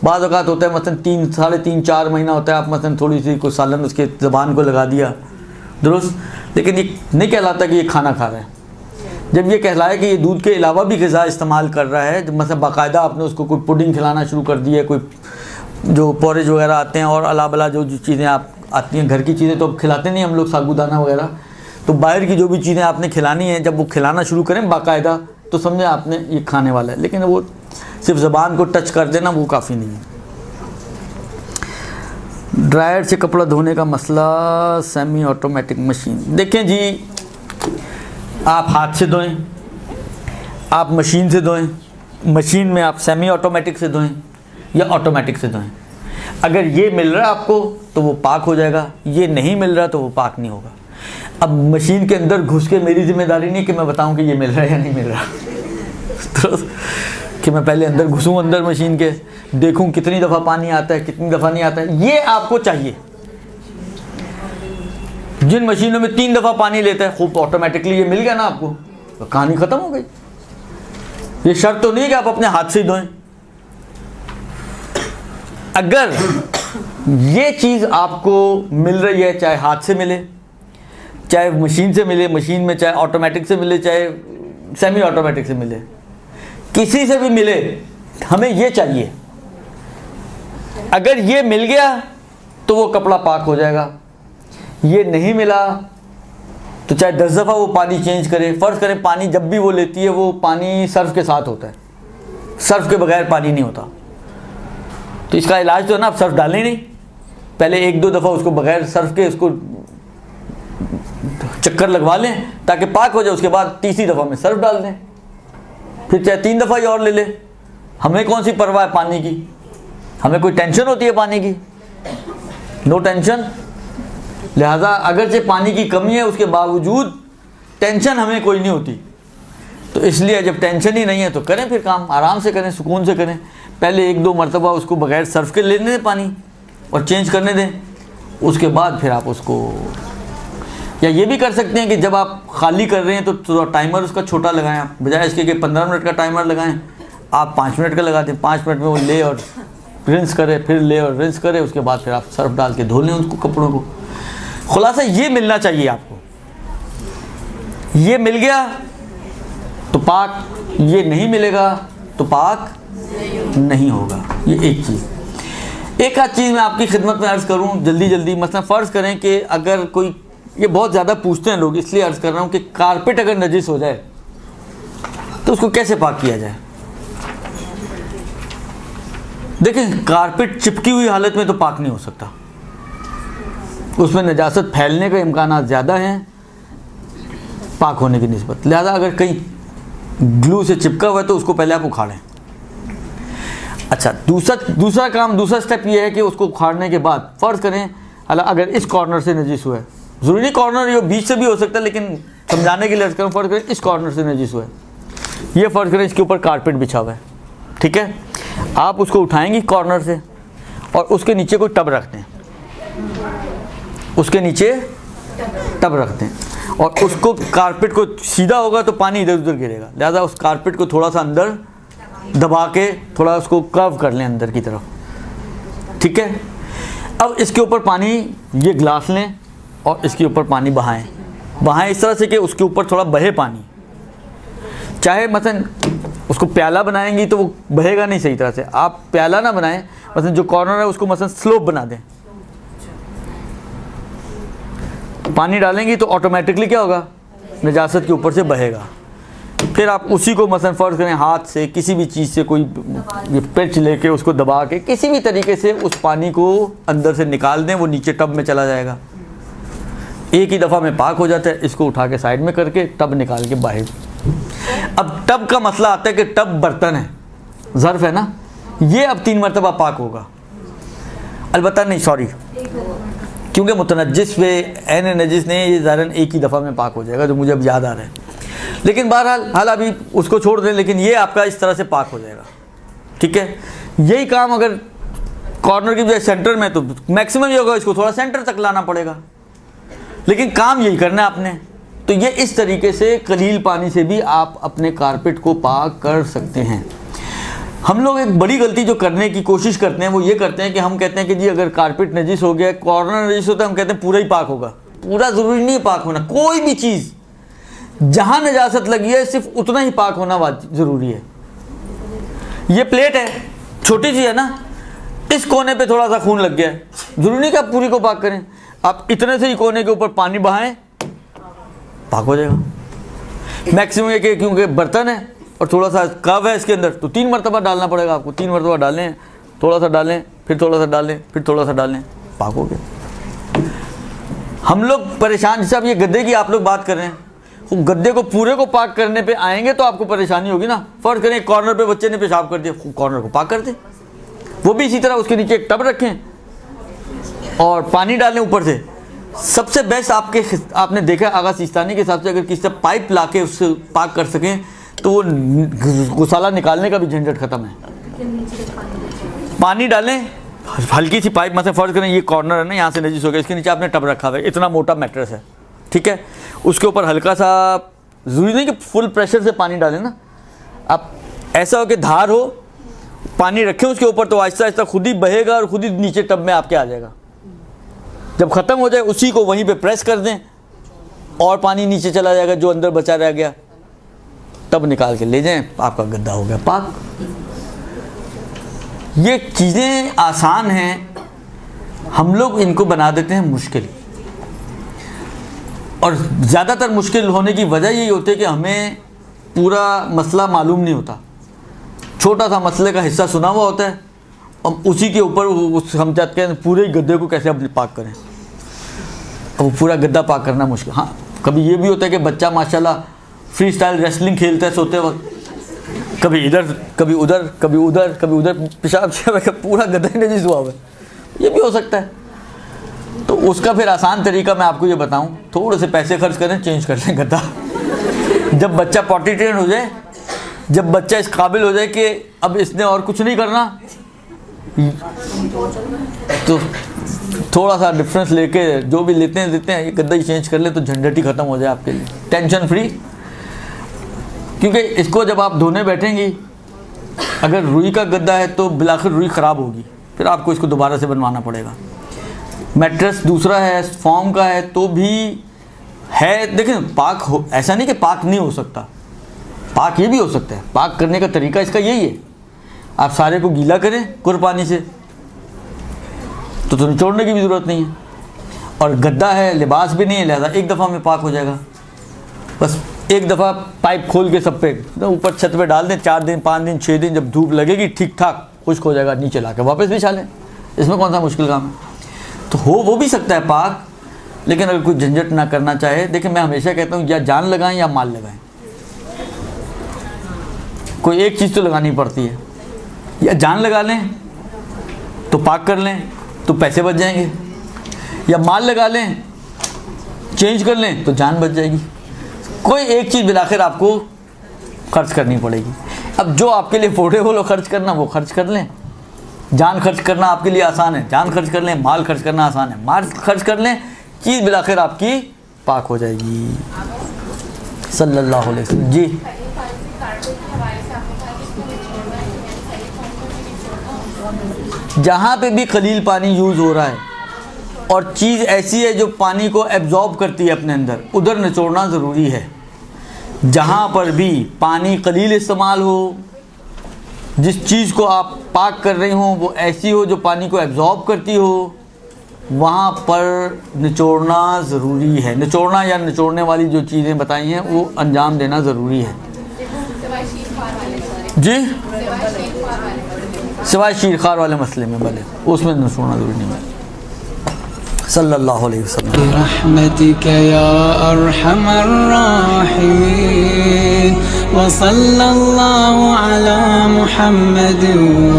S1: बाज़ औक़ात होता है मसलन 3 साढ़े 3 4 महीना होता है, आप मसलन थोड़ी सी कोई सालन उसके ज़बान को लगा दिया, दुरुस्त, लेकिन ये नहीं कहलाता कि ये खाना खा रहा है। जब ये कहलाए कि ये दूध के अलावा भी ग़िज़ा इस्तेमाल कर रहा है, जब मतलब बाकायदा आपने उसको कोई पुडिंग खिलाना शुरू कर दी है, कोई जो पोरेज वगैरह आते हैं और अला बला जो चीज़ें आप आती हैं, घर की चीज़ें तो अब खिलाते नहीं हम लोग, साबूदाना वगैरह, तो बाहर की जो भी चीज़ें आपने खिलानी है, जब वो खिलाना शुरू करें बाकायदा, तो समझे आपने ये खाने वाला है। लेकिन वो सिर्फ ज़बान को टच कर देना वो काफ़ी नहीं है। ड्रायर से कपड़ा धोने का मसला, सेमी ऑटोमेटिक मशीन। देखें जी, आप हाथ से धोएं, आप मशीन से धोएं, मशीन में आप सेमी ऑटोमेटिक से धोएं या ऑटोमेटिक से धोएं। अगर ये मिल रहा है आपको तो वो पाक हो जाएगा, ये नहीं मिल रहा तो वो पाक नहीं होगा। अब मशीन के अंदर घुस के मेरी जिम्मेदारी नहीं कि मैं बताऊं कि ये मिल रहा है या नहीं मिल रहा तो कि मैं पहले अंदर घुसूं, अंदर मशीन के देखूं कितनी दफ़ा पानी आता है, कितनी दफ़ा नहीं आता है, ये आपको चाहिए। जिन मशीनों में 3 दफ़ा पानी लेता है, खूब ऑटोमेटिकली ये मिल गया ना आपको, तो कहानी ख़त्म हो गई। ये शर्त तो नहीं है कि आप अपने हाथ से ही धोएं। अगर ये चीज़ आपको मिल रही है, चाहे हाथ से मिले, चाहे मशीन से मिले, मशीन में चाहे ऑटोमेटिक से मिले, चाहे सेमी ऑटोमेटिक से मिले, किसी से भी मिले, हमें ये चाहिए। अगर ये मिल गया तो वो कपड़ा पाक हो जाएगा। ये नहीं मिला तो चाहे 10 दफ़ा वो पानी चेंज करे। फ़र्ज़ करें पानी जब भी वो लेती है वो पानी सर्फ के साथ होता है, सर्फ के बगैर पानी नहीं होता। तो इसका इलाज तो है ना, आप सर्फ डालें नहीं, पहले 1-2 दफ़ा उसको बगैर सर्फ के उसको चक्कर लगवा लें ताकि पाक हो जाए। उसके बाद तीसरी दफ़ा में सर्फ डाल दें, फिर चाहे 3 दफ़ा ही और ले ले। हमें कौन सी परवाह है पानी की? हमें कोई टेंशन होती है पानी की? No tension. लिहाजा अगरचे पानी की कमी है उसके बावजूद टेंशन हमें कोई नहीं होती। तो इसलिए जब टेंशन ही नहीं है तो करें फिर काम, आराम से करें, सुकून से करें। पहले 1-2 मरतबा उसको बगैर सर्फ के लेने दें पानी और चेंज करने दें। उसके बाद फिर आप उसको, या ये भी कर सकते हैं कि जब आप खाली कर रहे हैं तो टाइमर उसका छोटा लगाएं। आप बजाय इसके कि 15 मिनट का टाइमर लगाएं, आप 5 मिनट का लगा दें। 5 मिनट में वो ले और रिंस करे, फिर ले और रिंस करे, उसके बाद फिर आप सर्फ डाल के धो लें उसको, कपड़ों को। खुलासा ये मिलना चाहिए आपको। ये मिल गया तो पाक, ये नहीं मिलेगा तो पाक नहीं होगा। ये एक चीज़। एक आध चीज़ मैं आपकी खिदमत में अर्ज़ करूं जल्दी, मसलन फ़र्ज़ करें कि अगर कोई, ये बहुत ज़्यादा पूछते हैं लोग, इसलिए अर्ज़ कर रहा हूं कि कारपेट अगर नजिस हो जाए तो उसको कैसे पाक किया जाए। देखें, कारपेट चिपकी हुई हालत में तो पाक नहीं हो सकता, उसमें नजासत फैलने का इम्कान ज़्यादा हैं पाक होने की निस्बत। लिहाजा अगर कहीं ग्लू से चिपका हुआ है तो उसको पहले आप उखाड़ें। अच्छा, दूसरा स्टेप ये है कि उसको उखाड़ने के बाद फ़र्ज़ करें अगर इस कॉर्नर से नजीस हुआ है, ज़रूरी नहीं कॉर्नर ये बीच से भी हो सकता है, लेकिन समझाने के लिए अर्ज़ करूँ, फ़र्ज़ करें इस कॉर्नर से नजीस हुआ है, ये फ़र्ज़ करें इसके ऊपर कारपेट बिछा हुआ है, ठीक है। आप उसको उठाएंगी कॉर्नर से और उसके नीचे कोई टब रखते हैं, उसके नीचे टब रखते हैं और उसको कारपेट को सीधा होगा तो पानी इधर उधर गिरेगा। लिहाजा उस कारपेट को थोड़ा सा अंदर दबा के थोड़ा उसको कर्व कर लें अंदर की तरफ, ठीक है। अब इसके ऊपर पानी, ये ग्लास लें और इसके ऊपर पानी बहाएं इस तरह से कि उसके ऊपर थोड़ा बहे पानी। चाहे मसलन उसको प्याला बनाएंगी तो वो बहेगा नहीं सही तरह से, आप प्याला ना बनाएं, मसलन जो कॉर्नर है उसको मसलन स्लोप बना दें। पानी डालेंगी तो ऑटोमेटिकली क्या होगा, नजासत के ऊपर से बहेगा। फिर आप उसी को मसलन फ़र्ज़ करें हाथ से किसी भी चीज़ से कोई पेच लेके उसको दबा के किसी भी तरीके से उस पानी को अंदर से निकाल दें, वो नीचे टब में चला जाएगा। एक ही दफ़ा में पाक हो जाता है। इसको उठा के साइड में करके टब निकाल के बाहर। अब टब का मसला आता है कि टब बर्तन है, ज़र्फ़ है ना, ये अब 3 मरतबा पाक होगा। अलबत्ता नहीं, सॉरी, क्योंकि मुतनज्जिस वे ऐन नजिस नहीं, ये ज़ाहिरन एक ही दफ़ा में पाक हो जाएगा, जो मुझे अब याद आ रहा है। लेकिन बहरहाल अभी उसको छोड़ दें, लेकिन ये आपका इस तरह से पाक हो जाएगा, ठीक है। यही काम अगर कॉर्नर की बजाय सेंटर में, तो मैक्सिमम ये होगा, इसको थोड़ा सेंटर तक लाना पड़ेगा, लेकिन काम यही करना है आपने। तो ये इस तरीके से कलील पानी से भी आप अपने कारपेट को पाक कर सकते हैं। हम लोग एक बड़ी गलती जो करने की कोशिश करते हैं वो ये करते हैं कि हम कहते हैं कि जी अगर कारपेट नजिस हो गया, कॉर्नर नजिस होता है, हम कहते हैं पूरा ही पाक होगा। पूरा ज़रूरी नहीं पाक होना। कोई भी चीज़ जहाँ नजासत लगी है सिर्फ उतना ही पाक होना ज़रूरी है। ये प्लेट है, छोटी सी है ना, इस कोने पे थोड़ा सा खून लग गया है, ज़रूरी नहीं कि आप पूरी को पाक करें। आप इतने से ही कोने के ऊपर पानी बहाएं, पाक हो जाएगा। मैक्सिमम ये कि क्योंकि बर्तन है और थोड़ा सा कव है इसके अंदर, तो 3 मरतबा डालना पड़ेगा आपको। 3 मरतबा डालें, थोड़ा सा डालें, फिर थोड़ा सा डालें, फिर थोड़ा सा डालें, पाक हो गया। हम लोग परेशान, जैसे अब ये गद्दे की आप लोग बात कर रहे हैं, तो गद्दे को पूरे को पाक करने पे आएंगे तो आपको परेशानी होगी ना। फ़र्ज़ करें कॉर्नर पे बच्चे ने पेशाब कर दिया, कॉर्नर को पाक कर दें, वो भी इसी तरह उसके नीचे एक टब रखें और पानी डालें ऊपर से। सबसे बेस्ट आपने देखा आगा सिस्तानी के हिसाब से, अगर किसी से पाइप ला के उससे पाक कर सकें तो वो गुसाला निकालने का भी झंझट ख़त्म है। पानी डालें, हल्की सी पाइप, मतलब फ़र्ज़ करें ये कॉर्नर है ना, यहाँ से नजिस हो गया, इसके नीचे आपने टब रखा हुआ है, इतना मोटा मैट्रेस है, ठीक है। उसके ऊपर हल्का सा, ज़रूरी नहीं कि फुल प्रेशर से पानी डालें ना, आप ऐसा हो कि धार हो, पानी रखें उसके ऊपर तो आहिस्ता आहिस्ता खुद ही बहेगा और खुद ही नीचे टब में आपके आ जाएगा। जब ख़त्म हो जाए उसी को वहीं पे प्रेस कर दें और पानी नीचे चला जाएगा, जो अंदर बचा रह गया तब निकाल के ले जाएं, आपका गद्दा हो गया पाक। ये चीज़ें आसान हैं, हम लोग इनको बना देते हैं मुश्किल, और ज़्यादातर मुश्किल होने की वजह यही होती है कि हमें पूरा मसला मालूम नहीं होता। छोटा सा मसले का हिस्सा सुना हुआ होता है और उसी के ऊपर हम चाहते हैं पूरे गद्दे को कैसे अपने पाक करें, और वो पूरा गद्दा पाक करना मुश्किल। हाँ, कभी ये भी होता है कि बच्चा माशाल्लाह फ्री स्टाइल रेसलिंग खेलता है सोते वक्त, कभी इधर कभी उधर कभी उधर कभी उधर, पेशाब से पूरा गद्दा ही नजीस हुआ है, ये भी हो सकता है। तो उसका फिर आसान तरीका मैं आपको ये बताऊं, थोड़े से पैसे खर्च करें, चेंज कर लें गद्दा। जब बच्चा पॉटी ट्रेन हो जाए, जब बच्चा इस काबिल हो जाए कि अब इसने और कुछ नहीं करना, तो थोड़ा सा डिफरेंस लेके जो भी लेते हैं ये गद्दा ही चेंज कर ले, तो झंझट ही ख़त्म हो जाए आपके लिए, टेंशन फ्री। क्योंकि इसको जब आप धोने बैठेंगी, अगर रुई का गद्दा है तो बिलाखिर रुई ख़राब होगी, फिर आपको इसको दोबारा से बनवाना पड़ेगा। मैट्रेस दूसरा है, फॉर्म का है तो भी है। देखिए पाक हो, ऐसा नहीं कि पाक नहीं हो सकता, पाक ये भी हो सकता है। पाक करने का तरीका इसका यही है, आप सारे को गीला करें कुर पानी से, तो निचोड़ने की भी ज़रूरत नहीं है। और गद्दा है, लिबास भी नहीं है, लिहाजा एक दफ़ा में पाक हो जाएगा। बस एक दफ़ा पाइप खोल के सब पे ऊपर छत पे डाल दें, 4 दिन 5 दिन 6 दिन, जब धूप लगेगी ठीक ठाक खुश्क हो जाएगा, नीचे ला के वापस बिछा लें। इसमें कौन सा मुश्किल काम है। तो हो वो भी सकता है पाक, लेकिन अगर कोई झंझट ना करना चाहे, देखिए मैं हमेशा कहता हूँ या जान लगाएं या माल लगाएं, कोई एक चीज़ तो लगानी पड़ती है। या जान लगा लें तो पाक कर लें तो पैसे बच जाएंगे, या माल लगा लें चेंज कर लें तो जान बच जाएगी। कोई एक चीज़ बिलाखिर आपको खर्च करनी पड़ेगी। अब जो आपके लिए अफोर्डेबल हो खर्च करना वो खर्च कर लें। जान खर्च करना आपके लिए आसान है, जान खर्च कर लें। माल खर्च करना आसान है, माल खर्च कर लें, चीज़ बिलाखिर आपकी पाक हो जाएगी। सल्लल्लाहु अलैहि वसल्लम। जी जहाँ पे भी कलील पानी यूज़ हो रहा है और चीज़ ऐसी है जो पानी को एब्जॉर्ब करती है अपने अंदर, उधर निचोड़ना ज़रूरी है। जहाँ पर भी पानी कलील इस्तेमाल हो, जिस चीज़ को आप पाक कर रहे हो वो ऐसी हो जो पानी को एब्जॉर्ब करती हो, वहाँ पर निचोड़ना ज़रूरी है। निचोड़ना या निचोड़ने वाली जो चीज़ें बताई हैं वो अंजाम देना ज़रूरी है। जी सिवाय शीरखार वाले मसले में भले उसमें निचोड़ना ज़रूरी नहीं है। सल्लल्लाहु अलैहि वसल्लम।
S5: रहमतिक या अरहमर राहिमीन व सल्लल्लाहु अला मुहम्मद व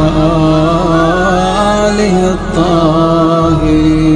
S5: आलिहि त्ताहिरीन।